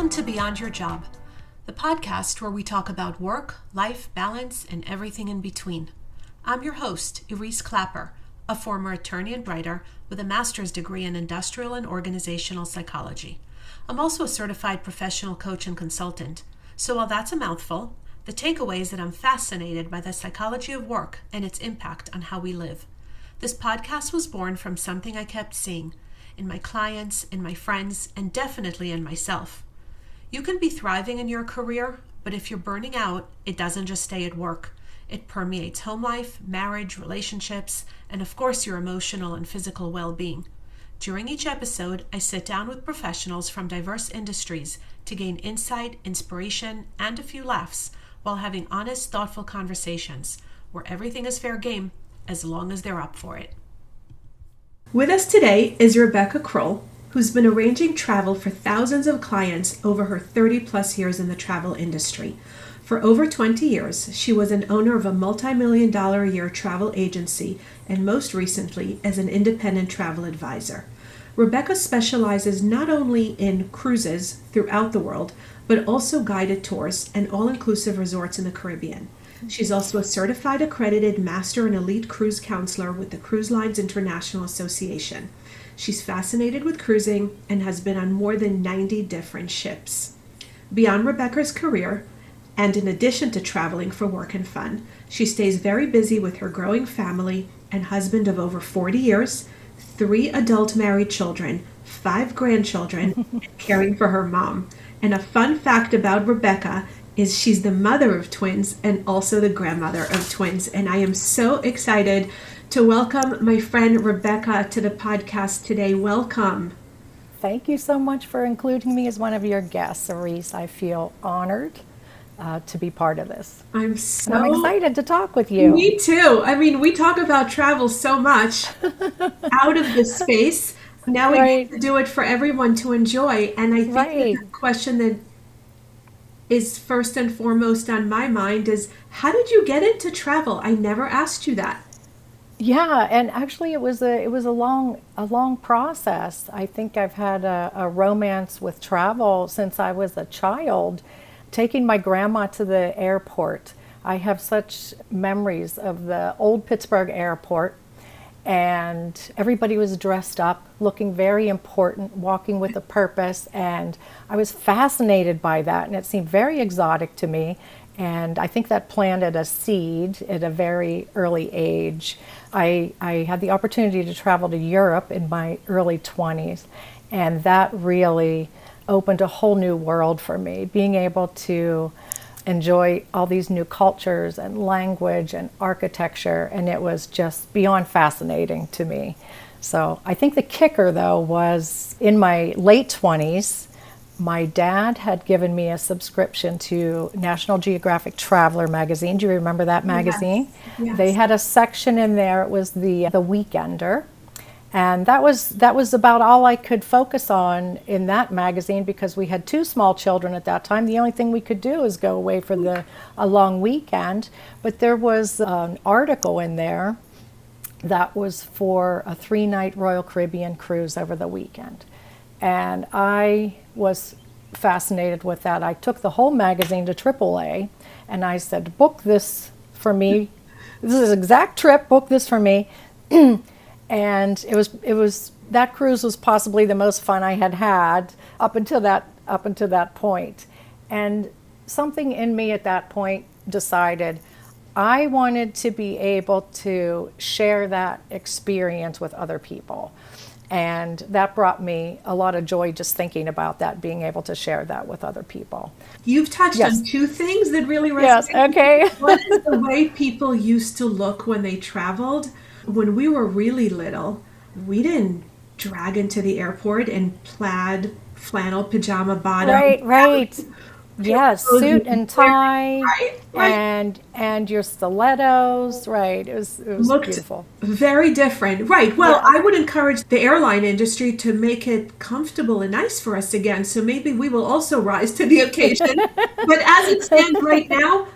Welcome to Beyond Your Job, the podcast where we talk about work, life, balance, and everything in between. I'm your host, Iris Clapper, a former attorney and writer with a master's degree in industrial and organizational psychology. I'm also a certified professional coach and consultant. So while that's a mouthful, the takeaway is that I'm fascinated by the psychology of work and its impact on how we live. This podcast was born from something I kept seeing in my clients, in my friends, and definitely in myself. You can be thriving in your career, but if you're burning out, it doesn't just stay at work. It permeates home life, marriage, relationships, and of course your emotional and physical well-being. During each episode, I sit down with professionals from diverse industries to gain insight, inspiration, and a few laughs while having honest, thoughtful conversations where everything is fair game as long as they're up for it. With us today is Rebecca Kroll, who's been arranging travel for thousands of clients over her 30 plus years in the travel industry. For over 20 years, she was an owner of a multi-million-dollar a year travel agency and most recently as an independent travel advisor. Rebecca specializes not only in cruises throughout the world, but also guided tours and all-inclusive resorts in the Caribbean. She's also a certified accredited master and elite cruise counselor with the Cruise Lines International Association. She's fascinated with cruising and has been on more than 90 different ships. Beyond Rebecca's career, and in addition to traveling for work and fun, she stays very busy with her growing family and husband of over 40 years, 3 adult married children, 5 grandchildren, and caring for her mom. And a fun fact about Rebecca is she's the mother of twins and also the grandmother of twins. And I am so excited to welcome my friend Rebecca to the podcast today. Welcome. Thank you so much for including me as one of your guests, Iris. I feel honored to be part of this. I'm excited to talk with you. Me too. I mean, we talk about travel so much out of this space. Now we get to do it for everyone to enjoy. And I think that the question that is first and foremost on my mind is, how did you get into travel? I never asked you that. Yeah, and actually it was a long process. I think I've had a romance with travel since I was a child, taking my grandma to the airport. I have such memories of the old Pittsburgh airport, and everybody was dressed up, looking very important, walking with a purpose, and I was fascinated by that, and it seemed very exotic to me, and I think that planted a seed at a very early age. I had the opportunity to travel to Europe in my early 20s, and that really opened a whole new world for me, being able to enjoy all these new cultures and language and architecture, and it was just beyond fascinating to me. So I think the kicker, though, was in my late 20s, my dad had given me a subscription to National Geographic Traveler magazine. Do you remember that magazine? Yes. They had a section in there. It was the Weekender. And that was about all I could focus on in that magazine because we had 2 small children at that time. The only thing we could do is go away for a long weekend. But there was an article in there that was for a 3-night Royal Caribbean cruise over the weekend. And I was fascinated with that. I took the whole magazine to AAA and I said, book this for me. This is an exact trip, book this for me. And it was that cruise was possibly the most fun I had up until that point. And something in me at that point decided I wanted to be able to share that experience with other people. And that brought me a lot of joy just thinking about that, being able to share that with other people. You've touched on 2 things that really resonate. Yes, okay. One is the way people used to look when they traveled. When we were really little, we didn't drag into the airport in plaid flannel pajama bottom. Right. Yes, suit and tie, right. and your stilettos. Right, it was Looked beautiful. Very different. Right. Well, I would encourage the airline industry to make it comfortable and nice for us again. So maybe we will also rise to the occasion. But as it stands right now,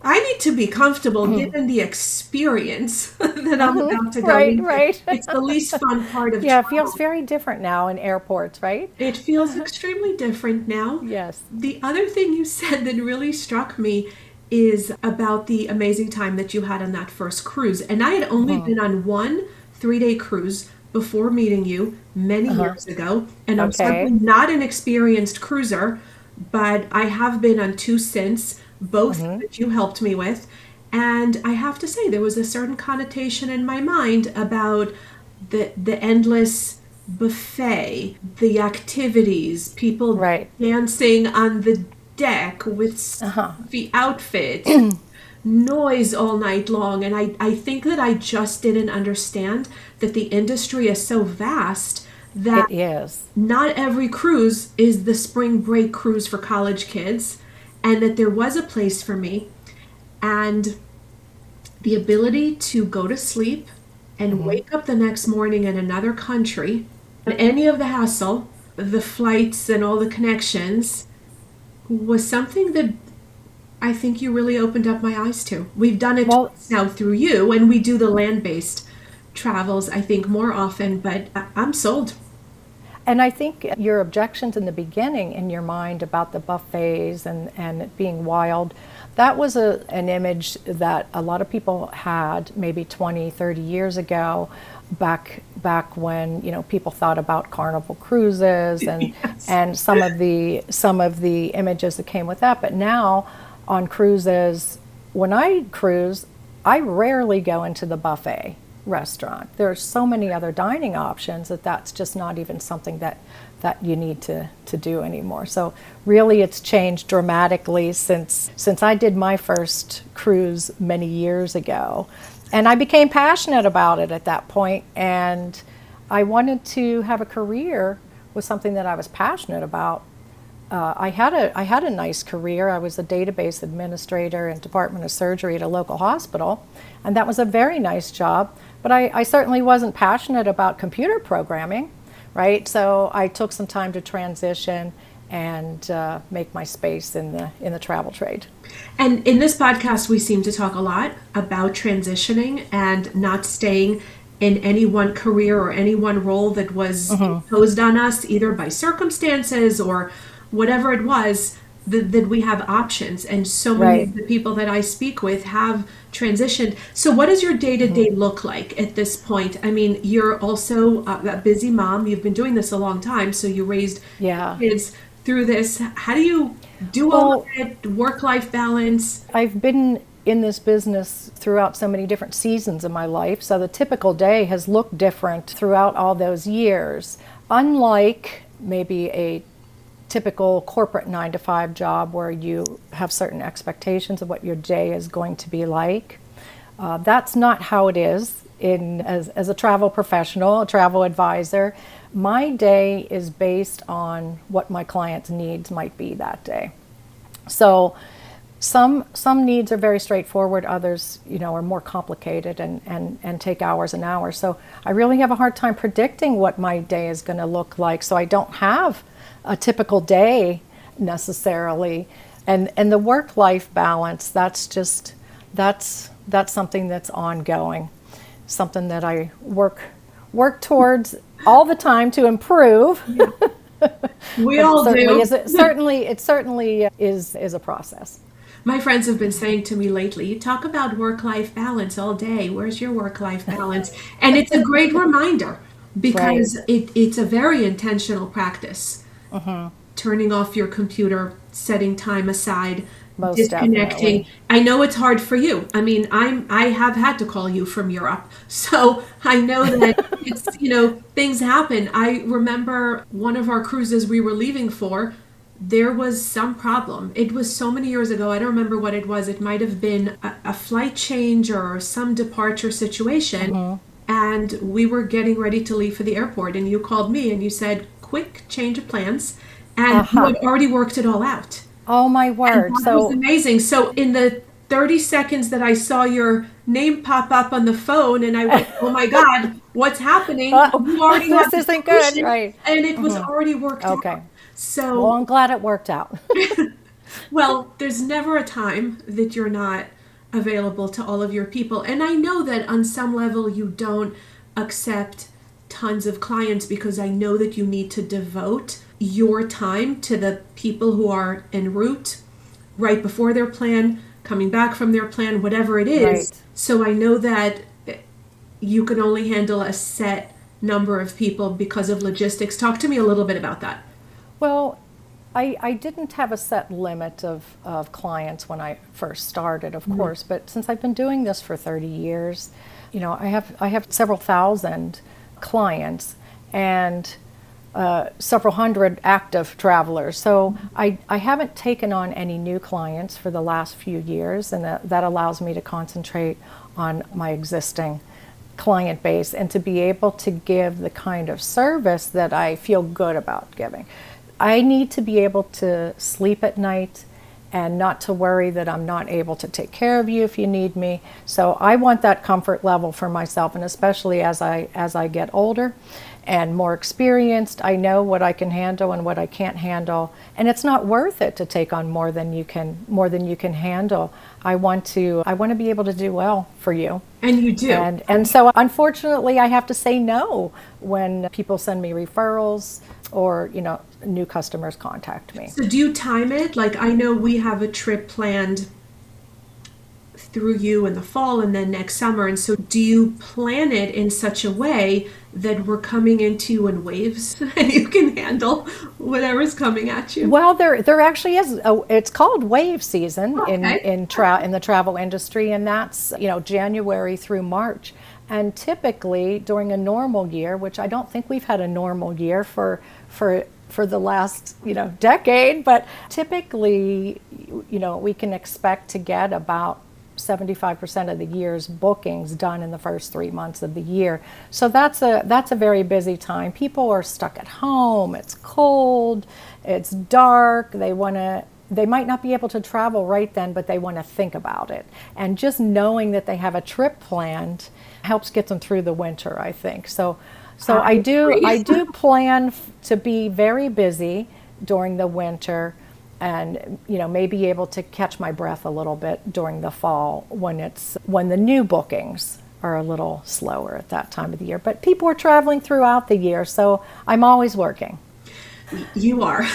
I need to be comfortable given the experience that I'm about to go Right, into. right. It's the least fun part of Yeah, it feels travel. very different now in airports, right? It feels extremely different now. Yes. The other thing you said that really struck me is about the amazing time that you had on that first cruise. And I had only been on one 3-day cruise before meeting you many years ago. And I'm certainly Okay. not an experienced cruiser, but I have been on two since, both that you helped me with. And I have to say, there was a certain connotation in my mind about the endless buffet, the activities, people Right. dancing on the deck with stuffy outfits, noise all night long. And I think that I just didn't understand that the industry is so vast that It is. not every cruise is the spring break cruise for college kids, and that there was a place for me. And the ability to go to sleep and wake up the next morning in another country, and any of the hassle, the flights and all the connections, was something that I think you really opened up my eyes to. We've done it Well, twice now through you, and we do the land-based travels, I think, more often, but I'm sold. and I think your objections in the beginning in your mind about the buffets and it being wild, that was an image that a lot of people had maybe 20, 30 years ago, back when, people thought about Carnival cruises Yes. and some of the images that came with that. But now on cruises, when I cruise, I rarely go into the buffet restaurant. There are so many other dining options that's just not even something that you need to do anymore. So really it's changed dramatically since I did my first cruise many years ago. And I became passionate about it at that point, and I wanted to have a career with something that I was passionate about. I had a nice career. I was a database administrator in Department of Surgery at a local hospital, and that was a very nice job. But I certainly wasn't passionate about computer programming, right? So I took some time to transition and make my space in the travel trade. And in this podcast, we seem to talk a lot about transitioning and not staying in any one career or any one role that was imposed on us, either by circumstances or whatever it was, that we have options. And so many Right. of the people that I speak with have transitioned. So what does your day-to-day look like at this point? I mean, you're also a busy mom. You've been doing this a long time, so you raised Yeah. kids through this. How do you do all of Well, it, work-life balance? I've been in this business throughout so many different seasons of my life, so the typical day has looked different throughout all those years. Unlike maybe a typical corporate 9 to 5 job where you have certain expectations of what your day is going to be like. That's not how it is as a travel professional, a travel advisor. My day is based on what my client's needs might be that day. So some needs are very straightforward, others, are more complicated and take hours and hours. So I really have a hard time predicting what my day is going to look like. So I don't have a typical day necessarily. And the work-life balance, that's something that's ongoing, something that I work towards all the time to improve. We But all do. it certainly is a process. My friends have been saying to me lately, you talk about work-life balance all day. Where's your work-life balance? And it's a great reminder Right. because it's a very intentional practice. Turning off your computer, setting time aside, Most disconnecting. definitely. I know it's hard for you. I mean, I have had to call you from Europe. So I know that it's, things happen. I remember one of our cruises we were leaving for, there was some problem. It was so many years ago. I don't remember what it was. It might have been a flight change or some departure situation. And we were getting ready to leave for the airport. And you called me and you said, quick change of plans. And you Aha. had already worked it all out. Oh my And word. that was So amazing. So in the 30 seconds that I saw your name pop up on the phone and I went, oh my God, what's happening? oh, You already have this the isn't good, solution right? and it was already worked out. Okay. Well, So, I'm glad it worked out. well, there's never a time that you're not available to all of your people. And I know that on some level you don't accept tons of clients because I know that you need to devote your time to the people who are en route right before their plan, coming back from their plan, whatever it is. Right. So I know that you can only handle a set number of people because of logistics. Talk to me a little bit about that. Well, I didn't have a set limit of clients when I first started, of course, but since I've been doing this for 30 years, I have several thousand clients and several hundred active travelers. So I haven't taken on any new clients for the last few years, and that allows me to concentrate on my existing client base and to be able to give the kind of service that I feel good about giving. I need to be able to sleep at night and not to worry that I'm not able to take care of you if you need me. So I want that comfort level for myself, and especially as I get older and more experienced, I know what I can handle and what I can't handle, and it's not worth it to take on more than you can handle. I want to be able to do well for you. And you do. And so unfortunately I have to say no when people send me referrals or new customers contact me. So do you time it? Like, I know we have a trip planned through you in the fall and then next summer. And so do you plan it in such a way that we're coming into you in waves and you can handle whatever's coming at you? Well, there actually is. It's called wave season in the travel industry, and that's January through March. And typically during a normal year, which I don't think we've had a normal year for the last decade, but typically we can expect to get about 75% of the year's bookings done in the first 3 months of the year. So that's a very busy time. People are stuck at home. It's cold. It's dark. They might not be able to travel right then, but they want to think about it. And just knowing that they have a trip planned helps get them through the winter, I think. So I do plan to be very busy during the winter, and may be able to catch my breath a little bit during the fall when the new bookings are a little slower at that time of the year. But people are traveling throughout the year, so I'm always working. You are.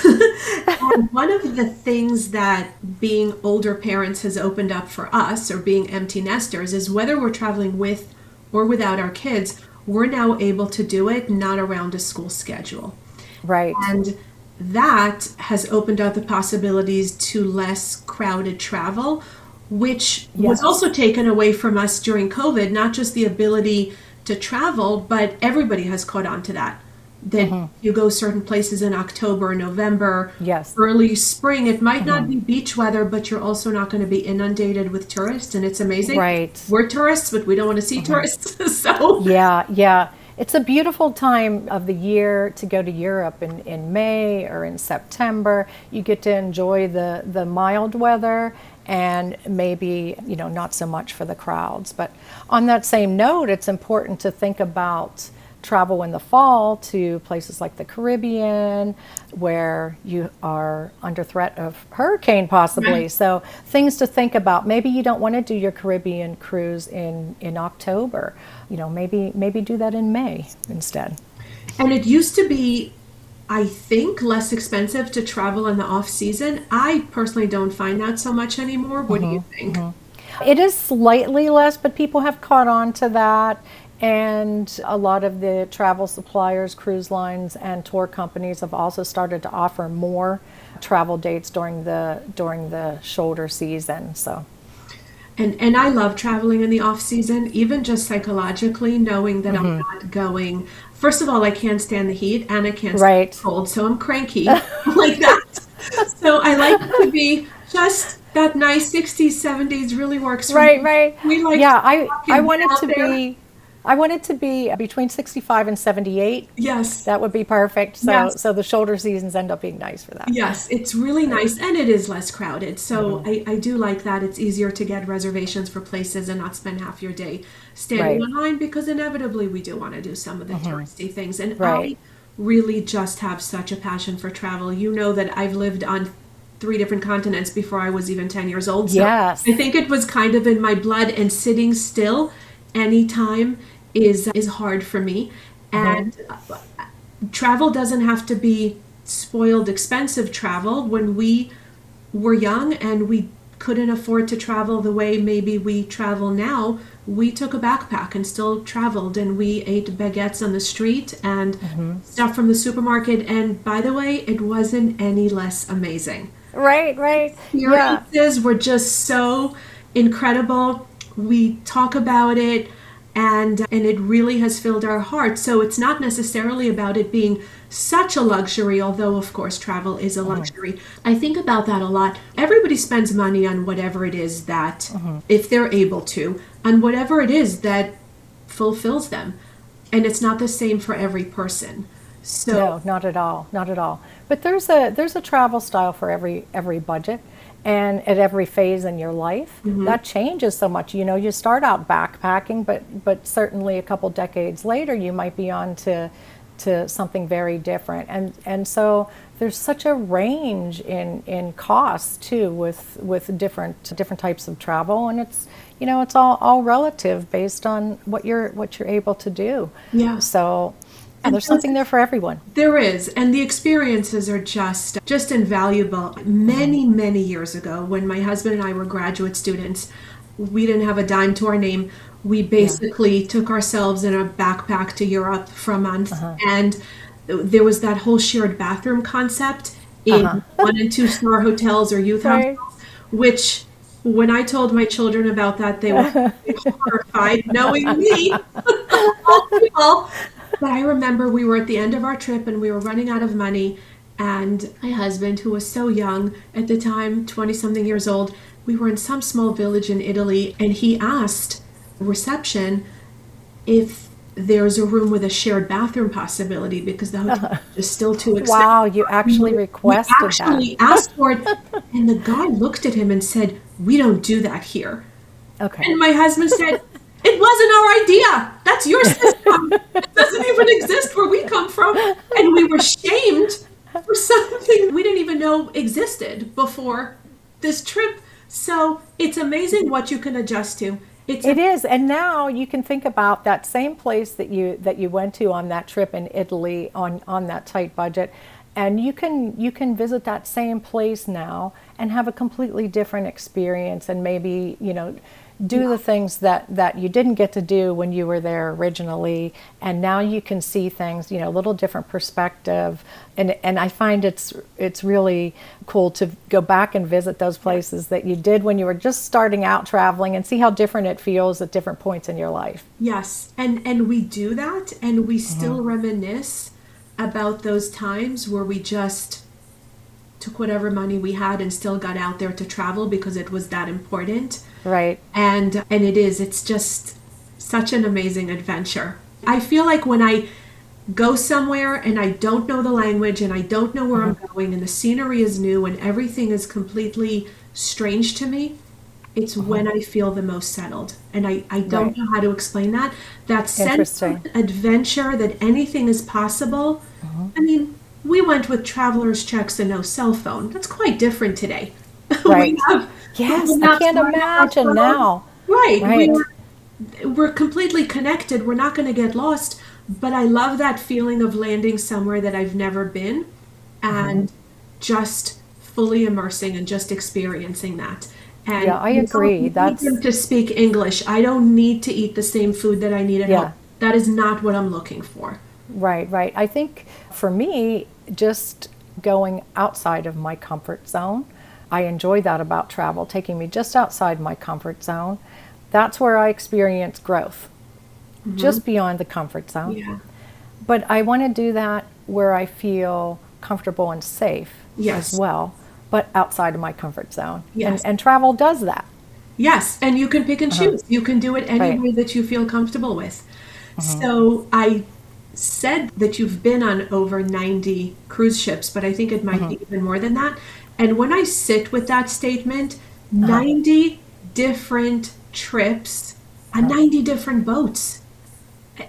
And one of the things that being older parents has opened up for us, or being empty nesters, is whether we're traveling with or without our kids, we're now able to do it not around a school schedule. Right. And that has opened up the possibilities to less crowded travel, which was also taken away from us during COVID. Not just the ability to travel, but everybody has caught on to that. That you go certain places in October, November, early spring. It might not be beach weather, but you're also not going to be inundated with tourists, and it's amazing. Right. We're tourists, but we don't want to see tourists. So yeah. It's a beautiful time of the year to go to Europe in May or in September. You get to enjoy the mild weather and maybe, not so much for the crowds. But on that same note, it's important to think about travel in the fall to places like the Caribbean, where you are under threat of hurricane possibly. Right. So things to think about. Maybe you don't want to do your Caribbean cruise in October. Maybe do that in May instead. And it used to be, I think, less expensive to travel in the off season. I personally don't find that so much anymore. What do you think? It is slightly less, but people have caught on to that. And a lot of the travel suppliers, cruise lines, and tour companies have also started to offer more travel dates during the shoulder season. So, and I love traveling in the off season, even just psychologically, knowing that I'm not going. First of all, I can't stand the heat, and I can't stand the cold, so I'm cranky like that. So I like to be just that nice 60s, 70s really works for me. Right. I want it to be between 65 and 78. Yes. That would be perfect. So the shoulder seasons end up being nice for that. Yes, it's really nice, and it is less crowded. So I do like that. It's easier to get reservations for places and not spend half your day standing online, because inevitably we do want to do some of the touristy things. And I really just have such a passion for travel. You know that I've lived on 3 different continents before I was even 10 years old. So Yes. I think it was kind of in my blood, and sitting still anytime is hard for me. And travel doesn't have to be spoiled, expensive travel. When we were young and we couldn't afford to travel the way maybe we travel now, we took a backpack and still traveled, and we ate baguettes on the street and stuff from the supermarket. And by the way, it wasn't any less amazing. Right, right. Yeah. Experiences were just so incredible. We talk about it, and it really has filled our hearts. So it's not necessarily about it being such a luxury, although of course travel is a luxury. I think about that a lot. Everybody spends money on whatever it is that, if they're able to, on whatever it is that fulfills them. And it's not the same for every person. So No, not at all, not at all. But there's a travel style for every budget, and at every phase in your life. That changes so much. You know, you start out backpacking, but certainly a couple decades later, you might be on to something very different. And so there's such a range in costs too with different types of travel, and it's, you know, it's all relative based on what you're able to do. Yeah. So there's something there for everyone. There is, and the experiences are just invaluable. Many years ago, when my husband and I were graduate students, we didn't have a dime to our name. We basically took ourselves in a backpack to Europe for a month, and there was that whole shared bathroom concept in 1- and 2-star hotels or youth hostels, which, when I told my children about that, they were horrified, knowing me. But I remember we were at the end of our trip and we were running out of money, and my husband, who was so young at the time, 20-something years old, we were in some small village in Italy, and he asked reception if there's a room with a shared bathroom possibility, because the hotel is still too expensive. Wow, you actually requested We actually asked for it, and the guy looked at him and said, "We don't do that here." Okay. And my husband said, "It wasn't our idea. That's your system. It doesn't even exist where we come from." And we were shamed for something we didn't even know existed before this trip. So it's amazing what you can adjust to. It is, and now you can think about that same place that you went to on that trip in Italy on that tight budget, and you can visit that same place now and have a completely different experience, and maybe, you know, do the things that you didn't get to do when you were there originally, and now you can see things, you know, a little different perspective, and I find it's really cool to go back and visit those places that you did when you were just starting out traveling, and see how different it feels at different points in your life. Yes, and we do that, and we still reminisce about those times where we just took whatever money we had and still got out there to travel because it was that important. Right. And it's just such an amazing adventure. I feel like when I go somewhere and I don't know the language and I don't know where I'm going, and the scenery is new and everything is completely strange to me, it's when I feel the most settled. And I don't know how to explain that. That sense of adventure, that anything is possible. I mean, we went with traveler's checks and no cell phone. That's quite different today. Right. Yes, I can't imagine now. Right. We're completely connected. We're not going to get lost. But I love that feeling of landing somewhere that I've never been and just fully immersing and just experiencing that. And yeah, I agree. That's to speak English. I don't need to eat the same food that I need at home. That is not what I'm looking for. Right. I think for me, just going outside of my comfort zone, I enjoy that about travel, taking me just outside my comfort zone. That's where I experience growth, just beyond the comfort zone. Yeah. But I want to do that where I feel comfortable and safe as well, but outside of my comfort zone. Yes. And travel does that. Yes, and you can pick and choose. You can do it any way that you feel comfortable with. So I said that you've been on over 90 cruise ships, but I think it might be even more than that. And when I sit with that statement, 90 different trips on 90 different boats,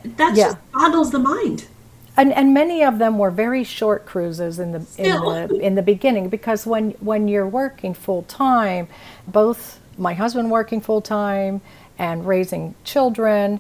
that just boggles the mind. And many of them were very short cruises in the Still. in the beginning, because when you're working full time, both my husband working full time and raising children,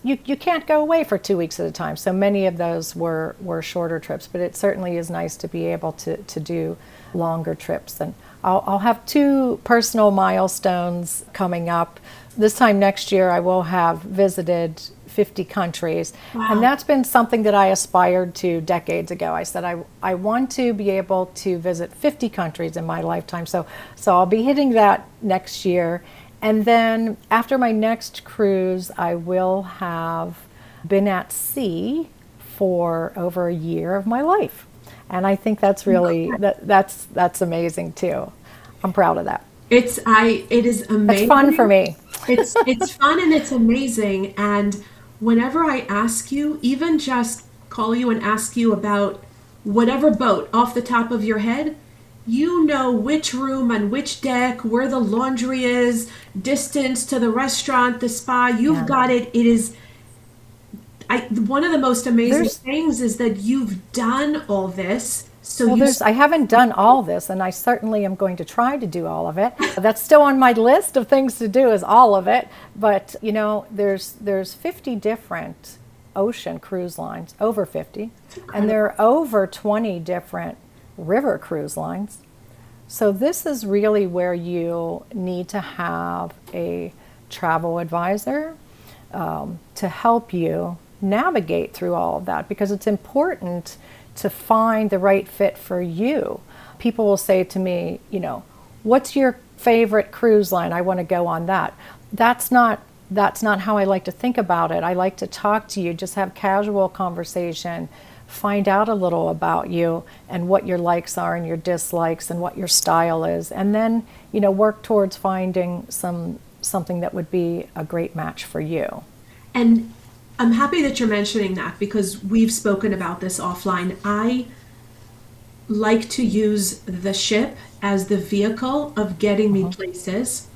you can't go away for 2 weeks at a time. So many of those were shorter trips, but it certainly is nice to be able to do longer trips. And I'll have two personal milestones coming up. This time next year, I will have visited 50 countries. Wow. And that's been something that I aspired to decades ago. I said, I want to be able to visit 50 countries in my lifetime. So I'll be hitting that next year. And then after my next cruise, I will have been at sea for over a year of my life. And I think that's really, that's amazing too. I'm proud of that. It is amazing. It's fun for me. It's fun and it's amazing. And whenever I ask you, even just call you and ask you about whatever boat off the top of your head, you know which room on which deck, where the laundry is, distance to the restaurant, the spa. You've got it. It is. One of the most amazing things is that you've done all this. So I haven't done all this, and I certainly am going to try to do all of it. That's still on my list of things to do, is all of it. But there's 50 different ocean cruise lines, over 50, and there are over 20 different river cruise lines. So this is really where you need to have a travel advisor to help you navigate through all of that, because it's important to find the right fit for you. People will say to me, what's your favorite cruise line? I want to go on that. That's not how I like to think about it. I like to talk to you, just have casual conversation, find out a little about you and what your likes are and your dislikes and what your style is, and then work towards finding something that would be a great match for you. And I'm happy that you're mentioning that, because we've spoken about this offline. I like to use the ship as the vehicle of getting me places,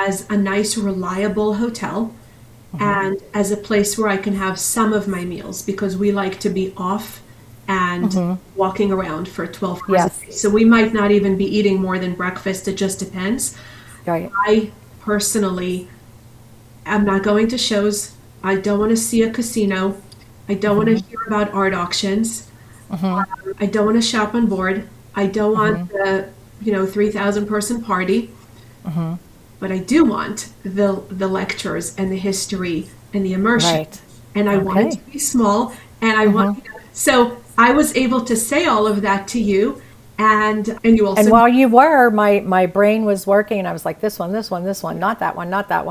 as a nice, reliable hotel, and as a place where I can have some of my meals, because we like to be off and walking around for 12 hours a day. So we might not even be eating more than breakfast. It just depends. Right. I personally am not going to shows. I don't want to see a casino. I don't want to hear about art auctions. I don't want to shop on board. I don't want the 3,000 person party. But I do want the lectures and the history and the immersion. Right. And I want it to be small. And I want so I was able to say all of that to you. And you also. And while you were, my brain was working, and I was like, this one, not that one,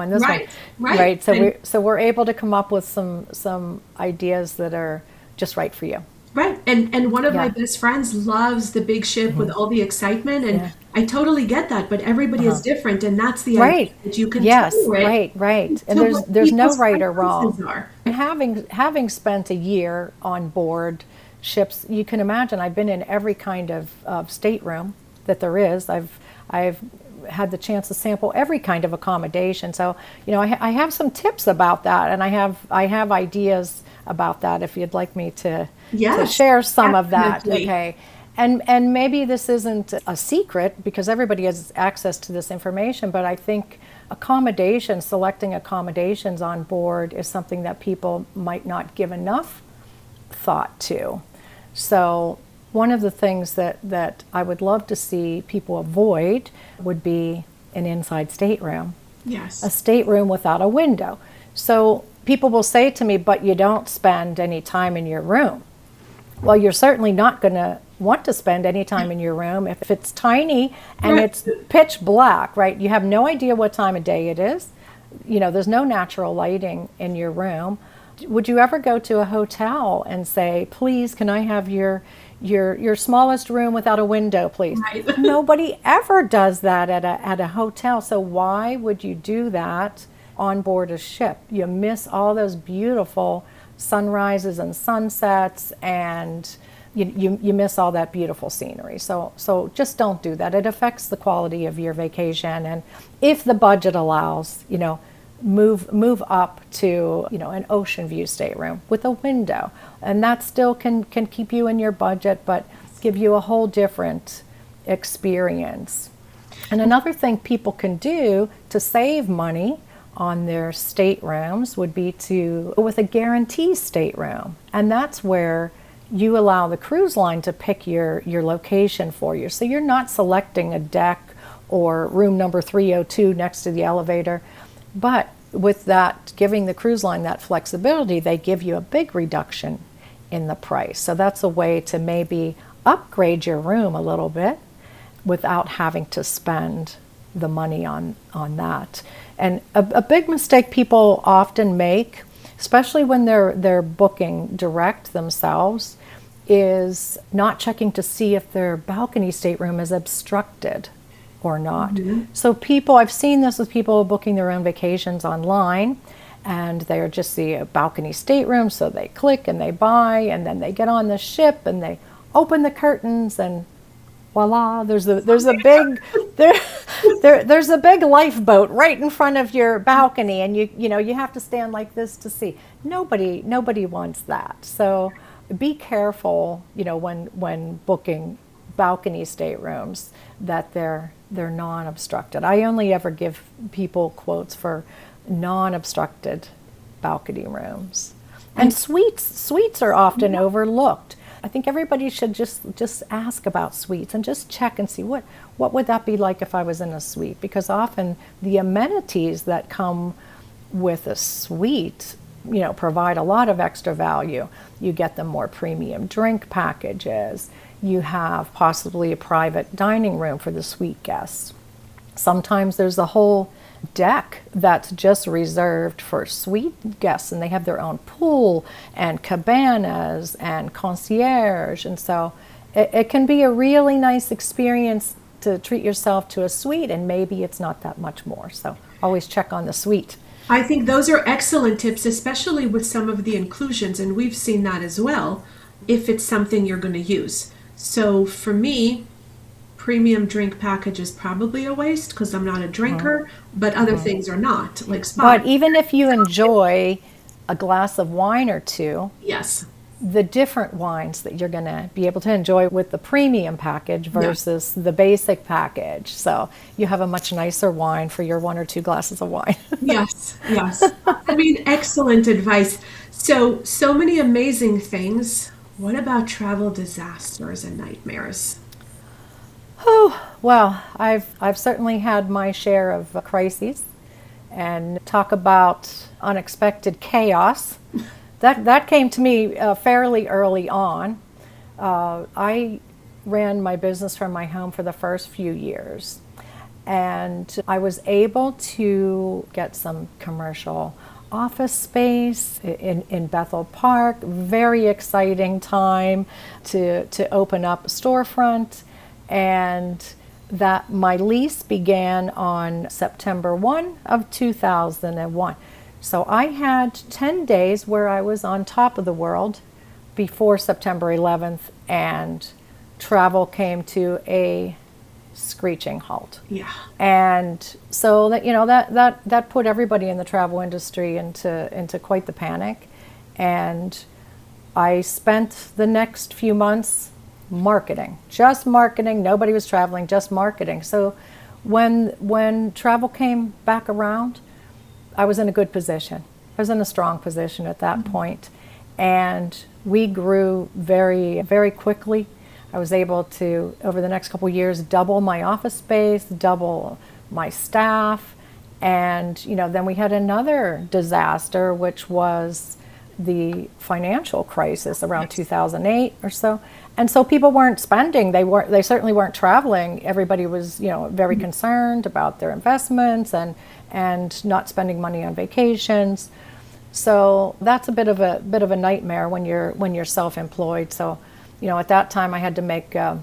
this one. Right. So we're able to come up with some ideas that are just right for you. Right. And one of my best friends loves the big ship with all the excitement, and I totally get that, but everybody is different, and that's the idea that you can do it. Right. And there's no right or wrong. And having spent a year on board ships, you can imagine I've been in every kind of stateroom that there is. I've had the chance to sample every kind of accommodation. So I have some tips about that, and I have ideas about that if you'd like me to share some of that. Okay. And maybe this isn't a secret because everybody has access to this information, but I think selecting accommodations on board is something that people might not give enough thought to. So one of the things that I would love to see people avoid would be an inside stateroom. Yes. A stateroom without a window. So people will say to me, but you don't spend any time in your room. Well, you're certainly not going to want to spend any time in your room if it's tiny and it's pitch black, right? You have no idea what time of day it is. There's no natural lighting in your room. Would you ever go to a hotel and say, please, can I have your smallest room without a window, please? Right. Nobody ever does that at a hotel. So why would you do that on board a ship? You miss all those beautiful sunrises and sunsets, and you miss all that beautiful scenery. So just don't do that. It affects the quality of your vacation. And if the budget allows, move up to, you know, an ocean view stateroom with a window, and that still can keep you in your budget, but give you a whole different experience. And another thing people can do to save money on their staterooms would be to go with a guarantee stateroom, and that's where you allow the cruise line to pick your location for you. So you're not selecting a deck or room number 302 next to the elevator. But with that, giving the cruise line that flexibility, they give you a big reduction in the price. So that's a way to maybe upgrade your room a little bit without having to spend the money on that. And a big mistake people often make, especially when they're booking direct themselves, is not checking to see if their balcony stateroom is obstructed or not. So I've seen this with people booking their own vacations online, and they're just see a balcony stateroom, so they click and they buy, and then they get on the ship and they open the curtains, and voila, there's a big there's a big lifeboat right in front of your balcony, and you have to stand like this to see. Nobody wants that. So be careful, when booking balcony staterooms, that they're non-obstructed. I only ever give people quotes for non-obstructed balcony rooms. And suites are often overlooked. I think everybody should just ask about suites and just check and see what would that be like if I was in a suite, because often the amenities that come with a suite provide a lot of extra value. You get the more premium drink packages. You have possibly a private dining room for the suite guests. Sometimes there's a whole deck that's just reserved for suite guests, and they have their own pool and cabanas and concierge. And so it can be a really nice experience to treat yourself to a suite, and maybe it's not that much more. So always check on the suite. I think those are excellent tips, especially with some of the inclusions, and we've seen that as well, if it's something you're going to use. So for me, premium drink package is probably a waste because I'm not a drinker, but other things are not, like spa. But even if you enjoy a glass of wine or two, Yes. the different wines that you're going to be able to enjoy with the premium package versus the basic package. So you have a much nicer wine for your 1 or 2 glasses of wine. Yes. I mean, excellent advice. So many amazing things. What about travel disasters and nightmares? Oh, well, I've certainly had my share of crises, and talk about unexpected chaos. That came to me fairly early on. I ran my business from my home for the first few years, and I was able to get some commercial office space in Bethel Park. Very exciting time to open up a storefront, and that my lease began on September 1 of 2001. So I had 10 days where I was on top of the world before September 11th, and travel came to a screeching halt. Yeah. And so that put everybody in the travel industry into quite the panic. And I spent the next few months just marketing. Nobody was traveling, just marketing. So when travel came back around, I was in a good position. I was in a strong position at that point. And we grew very, very quickly. I was able to, over the next couple of years, double my office space, double my staff. And, then we had another disaster, which was the financial crisis around 2008 or so. And so people weren't spending. They certainly weren't traveling. Everybody was, very concerned about their investments and not spending money on vacations. So that's a bit of a nightmare when you're self-employed. So, at that time I had to make a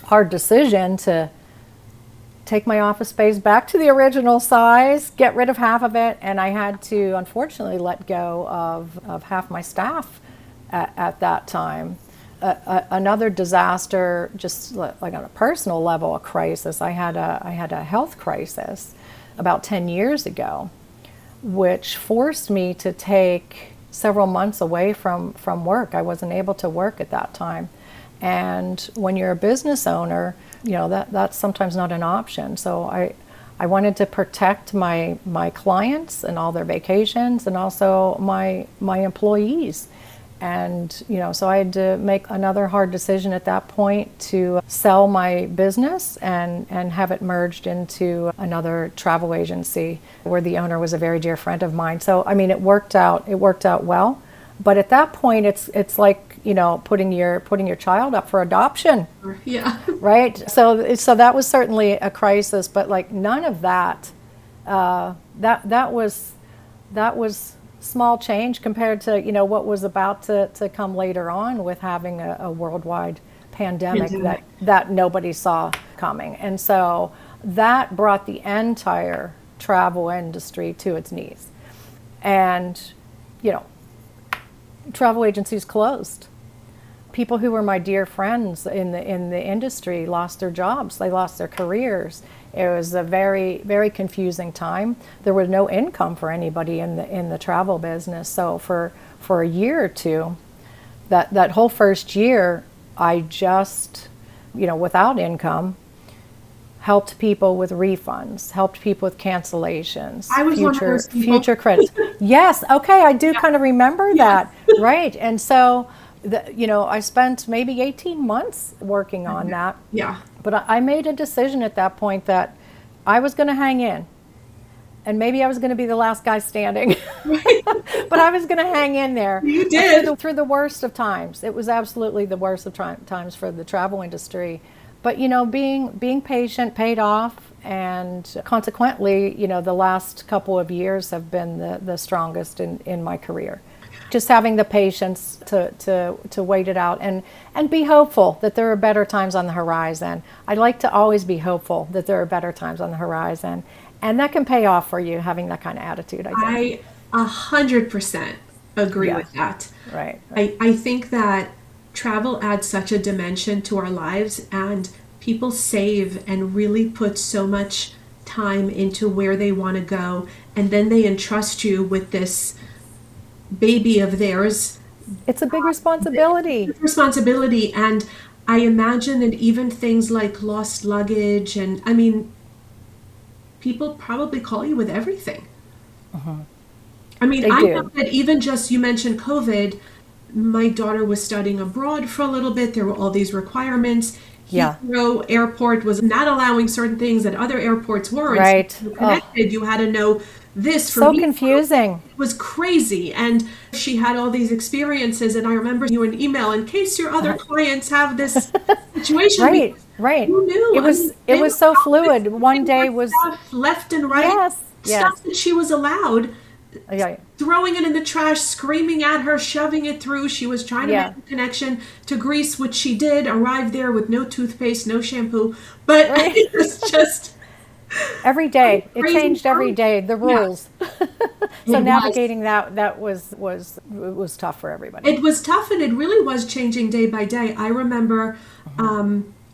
hard decision to take my office space back to the original size, get rid of half of it, and I had to unfortunately let go of half my staff at that time. Another disaster, just like on a personal level, a crisis. I had a health crisis about 10 years ago, which forced me to take several months away from work. I wasn't able to work at that time. And when you're a business owner, that's sometimes not an option. So I wanted to protect my clients and all their vacations, and also my employees. And so I had to make another hard decision at that point to sell my business and have it merged into another travel agency where the owner was a very dear friend of mine. So I mean, it worked out well. But at that point, it's like putting your child up for adoption. Yeah. Right. So that was certainly a crisis. But like none of that, that was small change compared to what was about to come later on with having a worldwide pandemic that nobody saw coming. And so that brought the entire travel industry to its knees. And travel agencies closed. People who were my dear friends in the industry lost their jobs. They lost their careers. It was a very, very confusing time. There was no income for anybody in the travel business. So for a year or two, that whole first year, I just, without income, helped people with refunds, helped people with cancellations, I was future credits. Yes, okay, I do kind of remember that, right? And so, I spent maybe 18 months working on that. Yeah. But I made a decision at that point that I was going to hang in. And maybe I was going to be the last guy standing. Right. But I was going to hang in there. You did. Through the worst of times. It was absolutely the worst of times for the travel industry. But, being patient paid off. And consequently, the last couple of years have been the strongest in my career. Just having the patience to wait it out and be hopeful that there are better times on the horizon. I like to always be hopeful that there are better times on the horizon. And that can pay off for you, having that kind of attitude, I think. I 100% agree with that. Right. I think that travel adds such a dimension to our lives, and people save and really put so much time into where they want to go, and then they entrust you with this baby of theirs. It's a big responsibility. And I imagine that even things like lost luggage, and I mean, people probably call you with everything. Uh-huh. I mean, I know that even just, you mentioned COVID, my daughter was studying abroad for a little bit. There were all these requirements. Yeah. Heathrow Airport was not allowing certain things that other airports were. Right. So you connected, you had to know this. For so me, confusing. It was crazy. And she had all these experiences. And I remember you an email in case your other clients have this situation. Right. Who knew? It was so fluid. One day was left and right. Stuff that she was allowed. Yeah. Throwing it in the trash, screaming at her, shoving it through. She was trying to make a connection to Greece, which she did. Arrived there with no toothpaste, no shampoo. But it was just every day. It changed every day. The rules. Yeah. So navigating that was tough for everybody. It was tough, and it really was changing day by day. I remember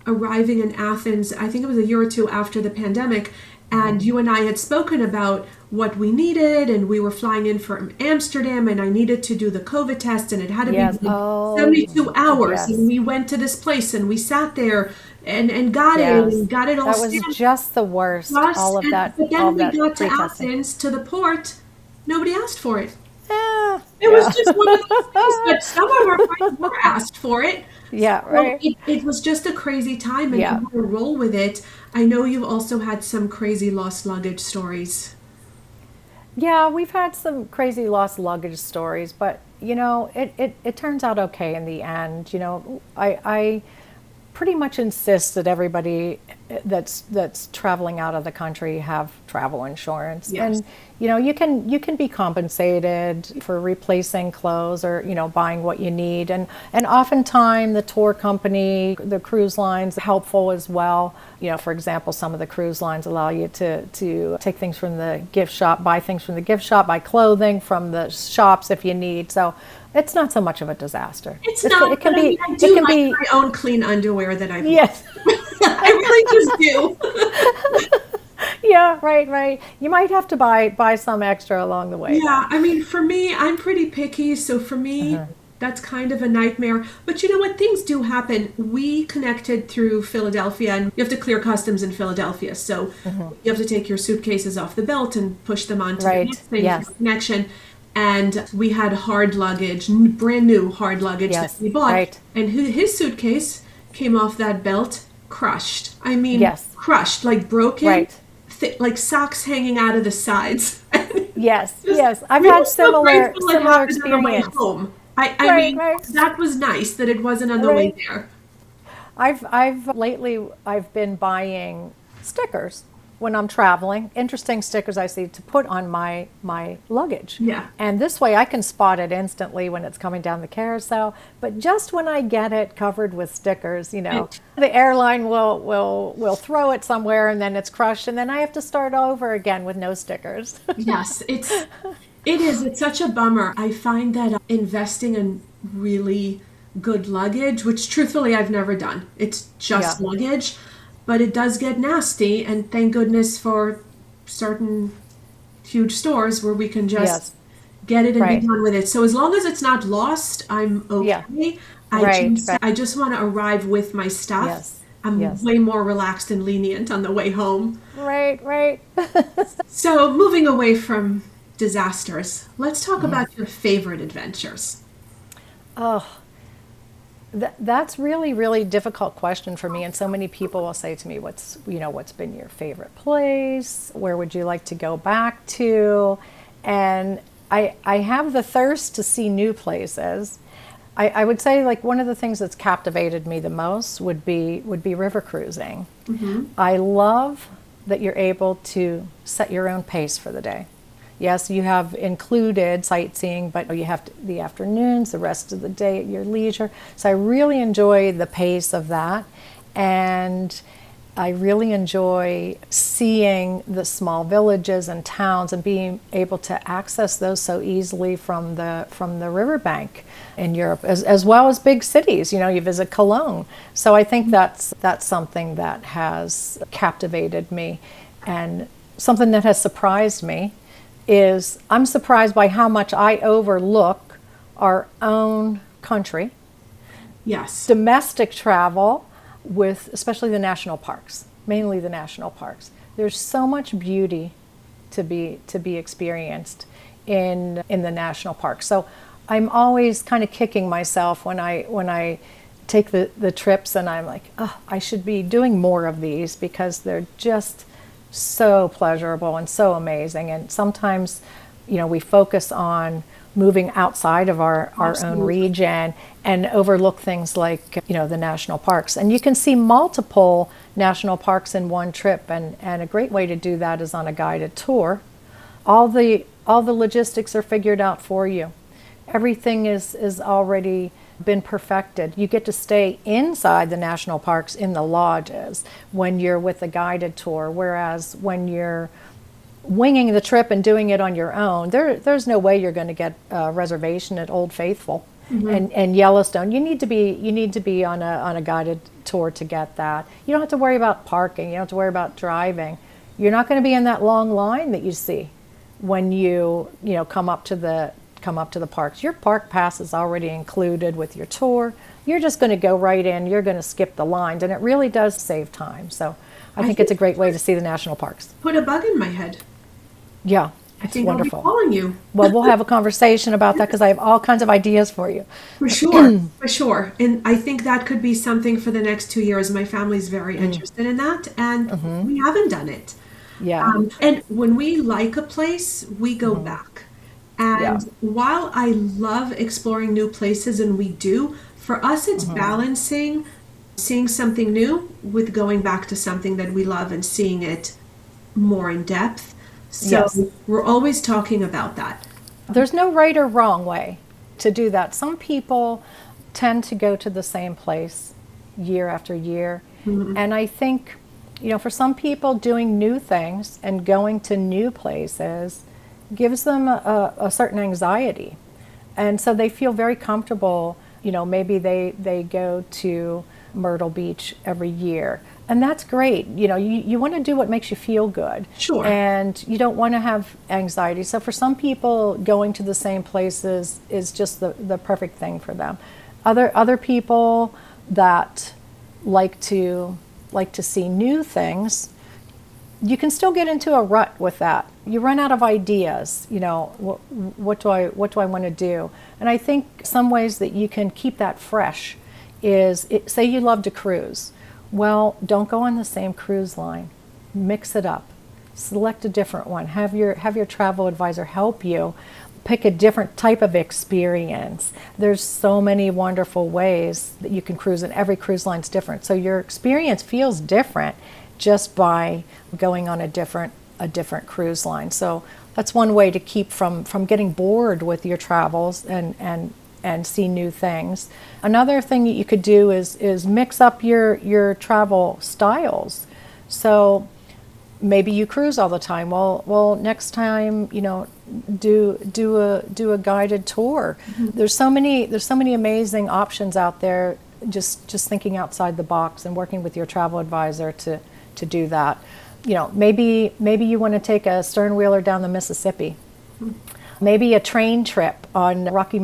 arriving in Athens. I think it was a year or two after the pandemic. And you and I had spoken about what we needed, and we were flying in from Amsterdam, and I needed to do the COVID test, and it had to be 72 hours. Yes. And we went to this place, and we sat there and got it, and got it all. That was just the worst. All of that. But then we got to Athens, to the port. Nobody asked for it. It was just one of those things, but some of our friends were asked for it. Yeah, right. So it was just a crazy time, and you had to roll with it. I know you've also had some crazy lost luggage stories. Yeah, we've had some crazy lost luggage stories, but it turns out okay in the end. I pretty much insist that everybody that's traveling out of the country have travel insurance. Yes. And you can be compensated for replacing clothes or buying what you need, and oftentimes the tour company, the cruise lines, are helpful as well. For example, some of the cruise lines allow you to take things from the gift shop, buy things from the gift shop, buy clothing from the shops if you need. So it's not so much of a disaster. It's not. It can be. I do like my own clean underwear that I. Yes. I really just do. Yeah, right, right. You might have to buy some extra along the way Yeah, then. I mean, for me, I'm pretty picky, so for me, that's kind of a nightmare. But you know what? Things do happen. We connected through Philadelphia, and you have to clear customs in Philadelphia. So you have to take your suitcases off the belt and push them onto the Right. next thing for Yes. connection. And we had hard luggage, brand new hard luggage that Yes. we bought. Right. And his suitcase came off that belt crushed. I mean, Yes. crushed, like broken, Right. like socks hanging out of the sides. Yes. Just, Yes. I've we were had so grateful it similar happened on the way experience. home. I Right, mean, right. that was nice that it wasn't on the way Right. there. I've lately I've been buying stickers when I'm traveling. Interesting stickers I see to put on my luggage. Yeah. And this way I can spot it instantly when it's coming down the carousel. But just when I get it covered with stickers, And the airline will throw it somewhere and then it's crushed and then I have to start over again with no stickers. yes, it's such a bummer. I find that investing in really good luggage, which truthfully I've never done. It's Yeah. just luggage, but it does get nasty, and thank goodness for certain huge stores where we can just Yes. get it and be Right. done with it. So as long as it's not lost, I'm Yeah. okay. Right. Right. I just want to arrive with my stuff. Yes. I'm Yes. way more relaxed and lenient on the way home. Right. Right. So moving away from disasters, let's talk about your favorite adventures. Oh, that's really, really difficult question for me. And so many people will say to me, what's been your favorite place? Where would you like to go back to? And I have the thirst to see new places. I would say like one of the things that's captivated me the most would be river cruising. I love that you're able to set your own pace for the day. Yes, you have included sightseeing, but you have the afternoons, the rest of the day at your leisure. So I really enjoy the pace of that. And I really enjoy seeing the small villages and towns and being able to access those so easily from the riverbank in Europe, as well as big cities. You visit Cologne. So I think that's something that has captivated me, and something that has surprised me is I'm surprised by how much I overlook our own country, Yes. domestic travel, with especially the national parks, mainly the national parks. There's so much beauty to be experienced in the national parks. So I'm always kind of kicking myself when I take the trips, and I'm like, oh, I should be doing more of these because they're just so pleasurable and so amazing. And sometimes, we focus on moving outside of our own Absolutely. region and overlook things like, the national parks. And you can see multiple national parks in one trip. And a great way to do that is on a guided tour. All the logistics are figured out for you. Everything is already been perfected. You get to stay inside the national parks in the lodges when you're with a guided tour, whereas when you're winging the trip and doing it on your own, there's no way you're going to get a reservation at Old Faithful and Yellowstone. You need to be on a guided tour to get that. You don't have to worry about parking. You don't have to worry about driving. You're not going to be in that long line that you see when you come up to the parks. Your park pass is already included with your tour. You're just going to go right in. You're going to skip the lines, and it really does save time. So I think it's a great way to see the national parks. Put a bug in my head. Yeah, I it's think I'll be wonderful. calling you. Well, we'll have a conversation about that because I have all kinds of ideas for you. For sure, for sure. And I think that could be something for the next 2 years. My family's very interested in that, and we haven't done it. Yeah. And when we like a place, we go back. And Yeah. while I love exploring new places, and we do, for us it's balancing seeing something new with going back to something that we love and seeing it more in depth. So Yes. we're always talking about that. There's no right or wrong way to do that. Some people tend to go to the same place year after year. And I think, for some people, doing new things and going to new places gives them a certain anxiety. And so they feel very comfortable. Maybe they go to Myrtle Beach every year. And that's great. You want to do what makes you feel good. Sure. And you don't want to have anxiety. So for some people, going to the same places is just the perfect thing for them. Other people that like to see new things, you can still get into a rut with that. You run out of ideas. What do I want to do? And I think some ways that you can keep that fresh is, say you love to cruise. Well, don't go on the same cruise line. Mix it up. Select a different one. Have your travel advisor help you pick a different type of experience. There's so many wonderful ways that you can cruise, and every cruise line's different. So your experience feels different just by going on a different cruise line. So that's one way to keep from getting bored with your travels and see new things. Another thing that you could do is mix up your travel styles. So maybe you cruise all the time. Well, next time, do a guided tour. Mm-hmm. There's so many amazing options out there. Just thinking outside the box and working with your travel advisor to do that. Maybe you want to take a stern wheeler down the Mississippi. Mm-hmm. Maybe a train trip on Rocky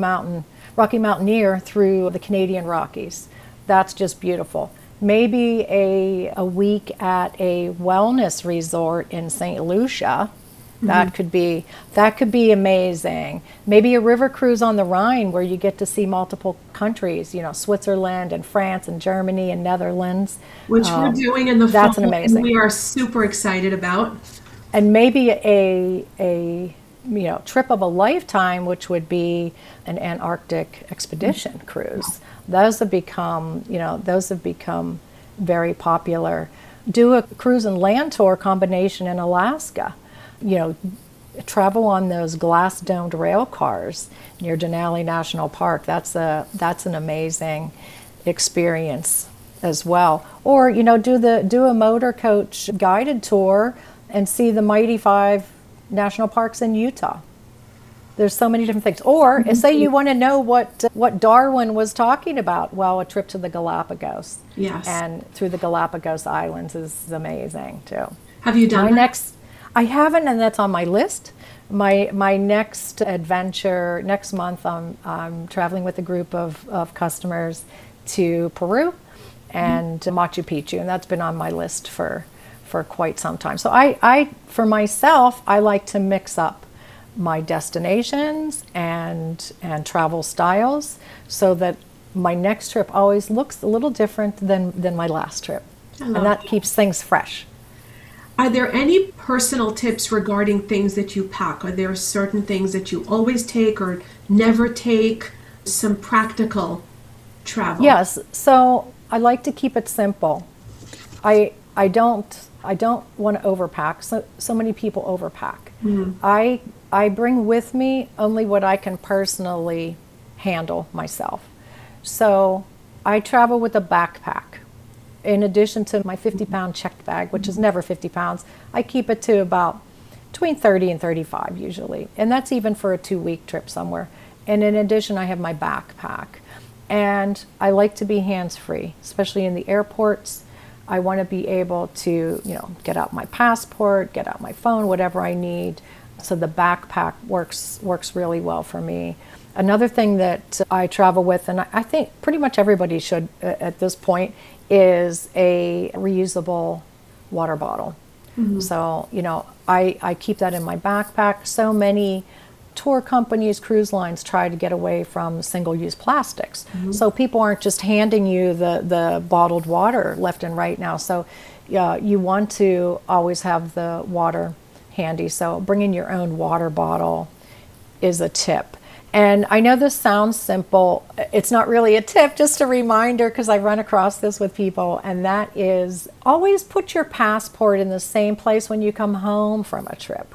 Mountaineer through the Canadian Rockies. That's just beautiful. Maybe a week at a wellness resort in St. Lucia. Mm-hmm. That could be amazing. Maybe a river cruise on the Rhine where you get to see multiple countries, Switzerland and France and Germany and Netherlands. Which we're doing in the fall. That's an amazing. And we are super excited about. And maybe a trip of a lifetime, which would be an Antarctic expedition cruise. Those have become very popular. Do a cruise and land tour combination in Alaska. Travel on those glass domed rail cars near Denali National Park. That's an amazing experience as well. Or do a motor coach guided tour and see the Mighty Five national parks in Utah. There's so many different things. Or say you want to know what Darwin was talking about. Well, a trip to the Galapagos. Yes. And through the Galapagos Islands is amazing too. Have you done that? I haven't, and that's on my list. My next adventure next month, I'm traveling with a group of customers to Peru and Machu Picchu, and that's been on my list for quite some time. So I for myself, I like to mix up my destinations and travel styles so that my next trip always looks a little different than my last trip. And that keeps things fresh. Are there any personal tips regarding things that you pack? Are there certain things that you always take or never take? Some practical travel? Yes. So I like to keep it simple. I don't want to overpack. So many people overpack. Mm-hmm. I bring with me only what I can personally handle myself. So I travel with a backpack. In addition to my 50-pound checked bag, which is never 50 pounds, I keep it to about between 30 and 35 usually. And that's even for a 2-week trip somewhere. And in addition, I have my backpack. And I like to be hands-free, especially in the airports. I want to be able to, get out my passport, get out my phone, whatever I need. So the backpack works really well for me. Another thing that I travel with, and I think pretty much everybody should at this point, is a reusable water bottle. Mm-hmm. So, I keep that in my backpack. So many tour companies, cruise lines try to get away from single-use plastics. Mm-hmm. So people aren't just handing you the bottled water left and right now. So you want to always have the water handy. So bringing your own water bottle is a tip. And I know this sounds simple. It's not really a tip, just a reminder, because I run across this with people, and that is always put your passport in the same place when you come home from a trip.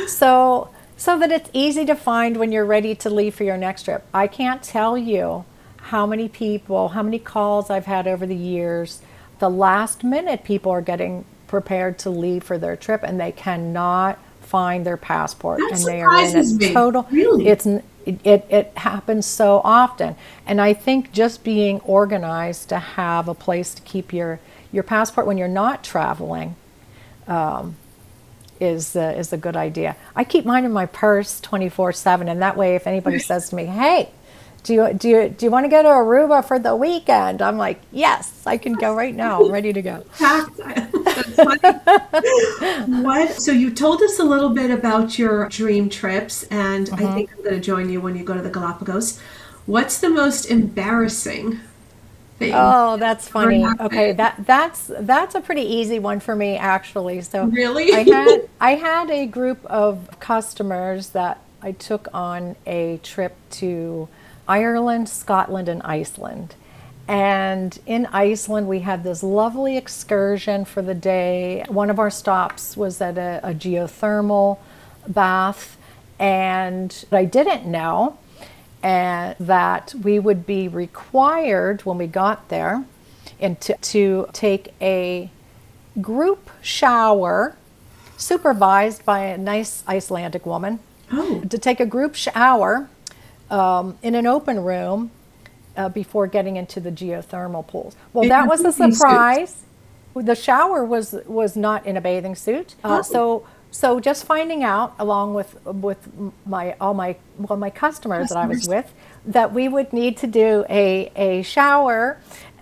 So that it's easy to find when you're ready to leave for your next trip. I can't tell you how many calls I've had over the years. The last minute people are getting prepared to leave for their trip and they cannot find their passport. That and they are in a total Really? it happens so often. And I think just being organized to have a place to keep your passport when you're not traveling is a good idea. I keep mine in my purse 24/7, and that way, if anybody says to me, "Hey, do you want to go to Aruba for the weekend?" I'm like, "Yes, I can go right now. I'm ready to go." That's funny. So you told us a little bit about your dream trips, and I think I'm going to join you when you go to the Galapagos. What's the most embarrassing thing? Oh, that's funny. Okay, that's a pretty easy one for me, actually. So Really? I had a group of customers that I took on a trip to Ireland, Scotland, and Iceland. And in Iceland, we had this lovely excursion for the day. One of our stops was at a geothermal bath, and I didn't know that we would be required when we got there and to take a group shower supervised by a nice Icelandic woman. Oh. To take a group shower in an open room before getting into the geothermal pools. Well, that was a surprise. The shower was not in a bathing suit. So just finding out, along with all my customers that I was with, that we would need to do a shower.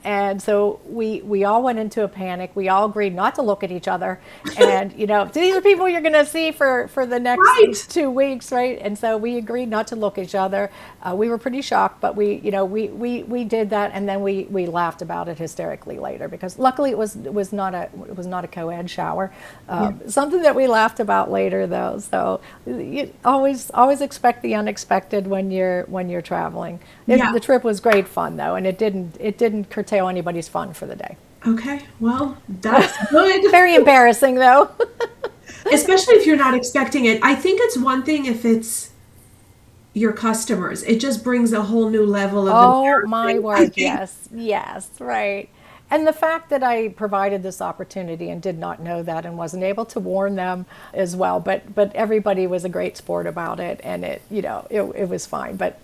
And so we all went into a panic. We all agreed not to look at each other. And, these are people you're going to see for the next 2 weeks, right? And so we agreed not to look at each other. We were pretty shocked, but we did that, and then we laughed about it hysterically later, because luckily it was not a co-ed shower. Something that we laughed about later, though. So you always expect the unexpected when you're traveling. The trip was great fun, though, and it didn't curtail anybody's fun for the day. Okay, well, that's good. Very embarrassing, though. Especially if you're not expecting it. I think it's one thing if it's your customers. It just brings a whole new level of embarrassing. Oh, my word, yes, right. And the fact that I provided this opportunity and did not know that and wasn't able to warn them as well, but everybody was a great sport about it, and it was fine. But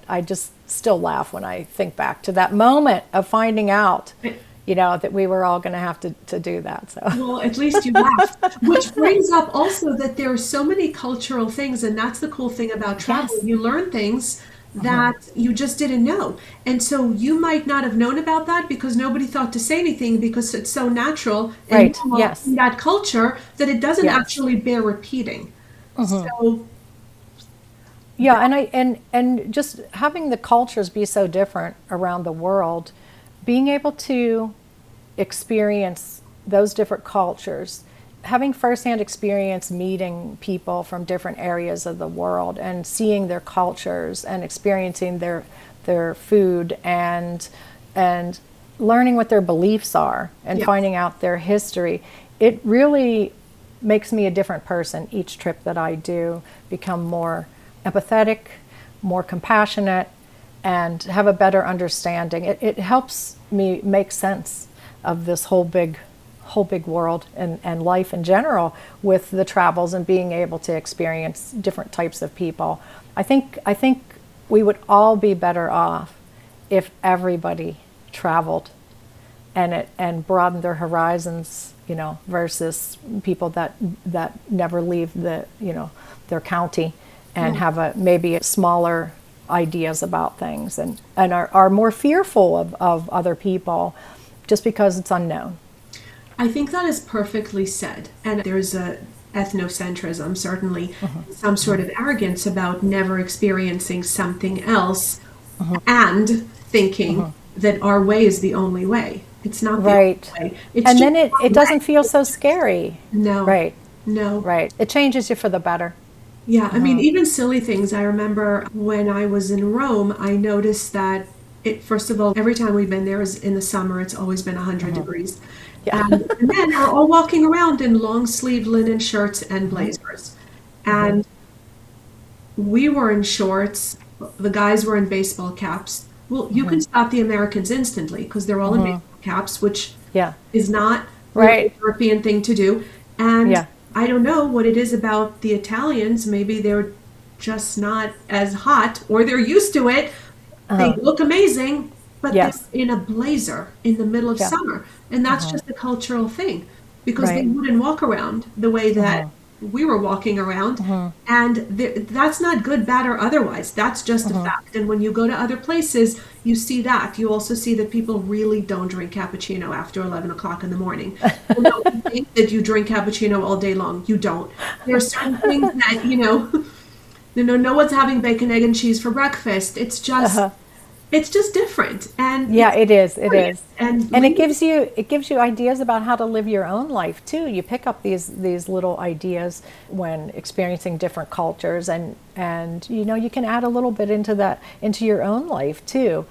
I just still laugh when I think back to that moment of finding out, that we were all going to have to do that. So well, at least you laughed, which brings up also that there are so many cultural things, and that's the cool thing about travel. Yes. You learn things that you just didn't know. And so you might not have known about that because nobody thought to say anything, because it's so natural and normal in that culture that it doesn't actually bear repeating. So and just having the cultures be so different around the world, being able to experience those different cultures, having firsthand experience meeting people from different areas of the world and seeing their cultures and experiencing their food and learning what their beliefs are and finding out their history, it really makes me a different person each trip that I do, become more empathetic, more compassionate, and have a better understanding. It helps me make sense of this whole big world and life in general with the travels and being able to experience different types of people. I think we would all be better off if everybody traveled and broadened their horizons, versus people that never leave their county and have maybe smaller ideas about things and are more fearful of other people just because it's unknown. I think that is perfectly said. And there's a ethnocentrism, certainly some sort of arrogance about never experiencing something else and thinking that our way is the only way. It's not the only way. It's and then it doesn't feel so scary. No. Right. No. Right. It changes you for the better. Yeah. I mean, even silly things. I remember when I was in Rome, I noticed that first of all, every time we've been there is in the summer, it's always been 100 degrees. Yeah. And men are all walking around in long sleeve linen shirts and blazers. And we were in shorts. The guys were in baseball caps. Well, you can stop the Americans instantly because they're all in baseball caps, which is not really a European thing to do. And I don't know what it is about the Italians. Maybe they're just not as hot, or they're used to it. They look amazing, but Yes. they're in a blazer in the middle of Yeah. summer. And that's just a cultural thing, because they Right. wouldn't walk around the way that we were walking around. And that's not good, bad, or otherwise. That's just a fact. And when you go to other places, you see that. You also see that people really don't drink cappuccino after 11 o'clock in the morning. You know, you think that you drink cappuccino all day long. You don't. There are certain things that, no one's having bacon, egg, and cheese for breakfast. It's just different. And Yeah, it is. It is. And And it gives you ideas about how to live your own life too. You pick up these little ideas when experiencing different cultures, and you can add a little bit into your own life too.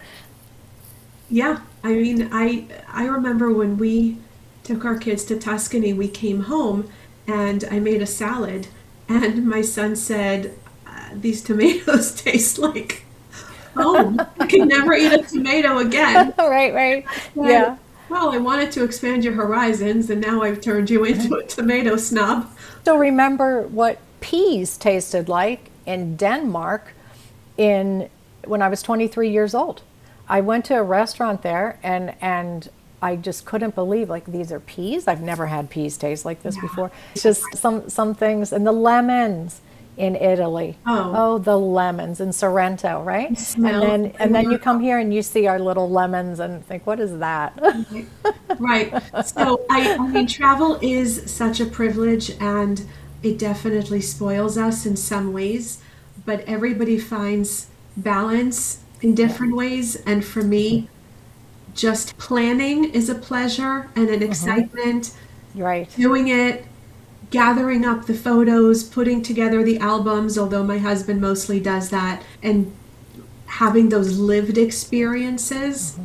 yeah, I mean, I remember when we took our kids to Tuscany, we came home and I made a salad, and my son said, "These tomatoes taste like home. I can never eat a tomato again." Right, right. Said, Yeah. "Well, I wanted to expand your horizons, and now I've turned you into a tomato snob." So remember what peas tasted like in Denmark when I was 23 years old. I went to a restaurant there and I just couldn't believe, like, these are peas. I've never had peas taste like this before. It's just some things. And the lemons in Italy. Oh. The lemons in Sorrento, right? Smell. And then you come here and you see our little lemons and think, what is that? Right. So, I mean, travel is such a privilege, and it definitely spoils us in some ways, but everybody finds balance in different ways. And for me, just planning is a pleasure and an excitement. Right. Doing it, gathering up the photos, putting together the albums, although my husband mostly does that, and having those lived experiences.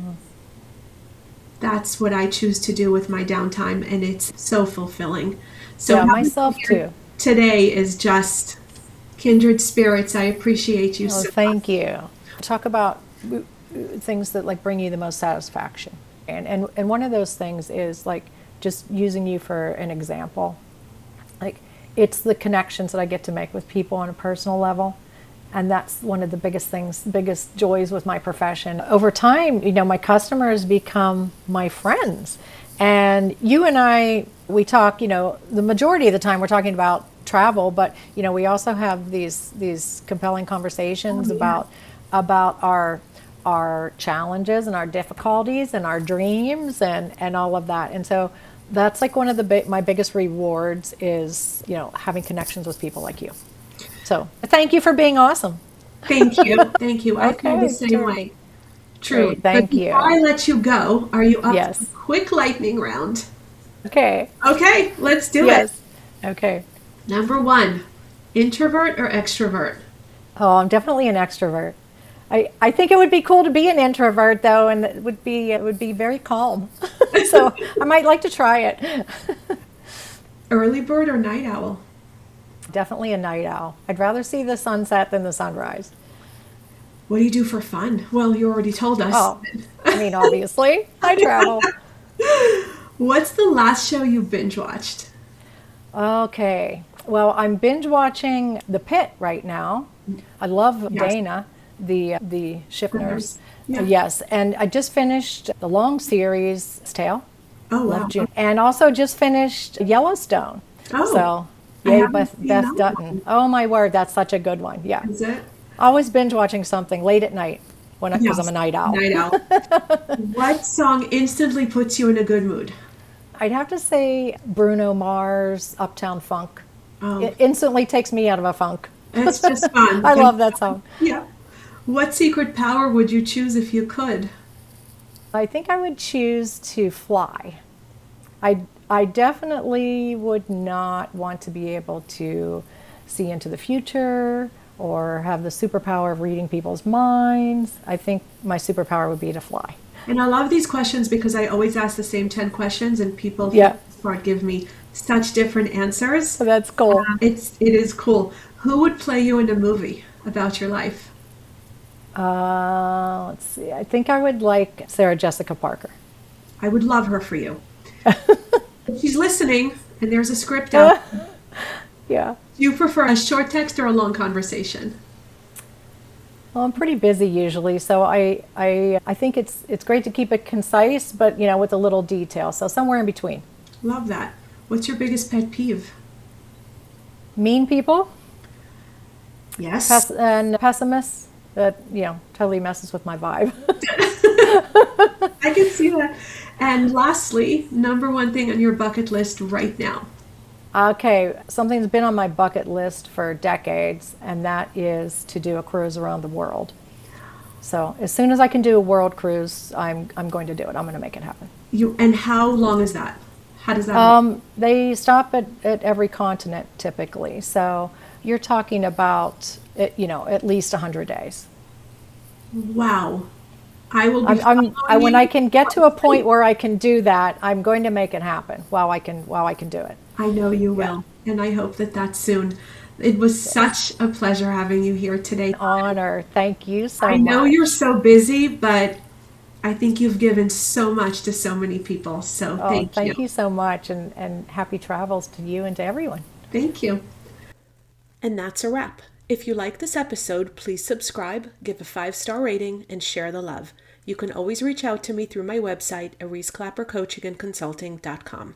That's what I choose to do with my downtime, and it's so fulfilling. So Yeah, having myself you here too. today is just kindred spirits. I appreciate you Oh, so thank you. Talk about things that like bring you the most satisfaction. And one of those things is like just using you for an example. Like, it's the connections that I get to make with people on a personal level. And that's one of the biggest joys with my profession. Over time, my customers become my friends. And you and I, we talk, the majority of the time we're talking about travel, but, we also have these compelling conversations about our challenges and our difficulties and our dreams and all of that. And so that's like one of my biggest rewards is, having connections with people like you. So thank you for being awesome. Thank you. Thank you. I feel the same terrific. way. Truly. Great, thank But you. before I let you go, are you up Yes. to a quick lightning round? Okay. Okay, let's do it. Yes. Okay. Number 1, introvert or extrovert? Oh, I'm definitely an extrovert. I think it would be cool to be an introvert though, and it would be very calm. So I might like to try it. Early bird or night owl? Definitely a night owl. I'd rather see the sunset than the sunrise. What do you do for fun? Well, you already told us. Oh, I mean, obviously, I travel. What's the last show you binge watched? Okay. Well, I'm binge watching The Pit right now. I love Yes. Dana, the ship nurse. Yeah. Yes, and I just finished the long series Tale. Oh, wow. Love June. And also just finished Yellowstone. Oh, So, I yay, haven't Beth seen that Dutton. one. Oh my word, that's such a good one. Yeah. Is it? Always binge watching something late at night because Yes. I'm a night owl. Night owl. What song instantly puts you in a good mood? I'd have to say Bruno Mars, Uptown Funk. Oh, It instantly takes me out of a funk. it's just fun. I love that song. Yeah. What secret power would you choose if you could? I think I would choose to fly. I definitely would not want to be able to see into the future or have the superpower of reading people's minds. I think my superpower would be to fly. And I love these questions because I always ask the same 10 questions, and people for Yeah. the most part give me such different answers. So that's cool. It is cool. Who would play you in a movie about your life? Let's see. I think I would like Sarah Jessica Parker. I would love her for you. If she's listening and there's a script out, Yeah. Do you prefer a short text or a long conversation? Well, I'm pretty busy usually, so I think it's great to keep it concise, but with a little detail. So somewhere in between. Love that. What's your biggest pet peeve? Mean people, Yes. and pessimists that totally messes with my vibe. I can see that. And lastly, number one thing on your bucket list right now. Okay, something's been on my bucket list for decades, and that is to do a cruise around the world. So as soon as I can do a world cruise, I'm going to do it. I'm going to make it happen. And how long is that? How does that look? They stop at every continent typically. So you're talking about at least 100 days. Wow. I will be When I following can get to a point where I can do that, I'm going to make it happen while I can do it. I know you Yeah. will, and I hope that that's soon. It was such a pleasure having you here today. Honor. Thank you I so know you're much. so busy, but I think you've given so much to so many people. So Oh, thank you. thank you so much, and happy travels to you and to everyone. Thank you. And that's a wrap. If you like this episode, please subscribe, give a 5-star rating, and share the love. You can always reach out to me through my website, ariseclappercoachingandconsulting.com.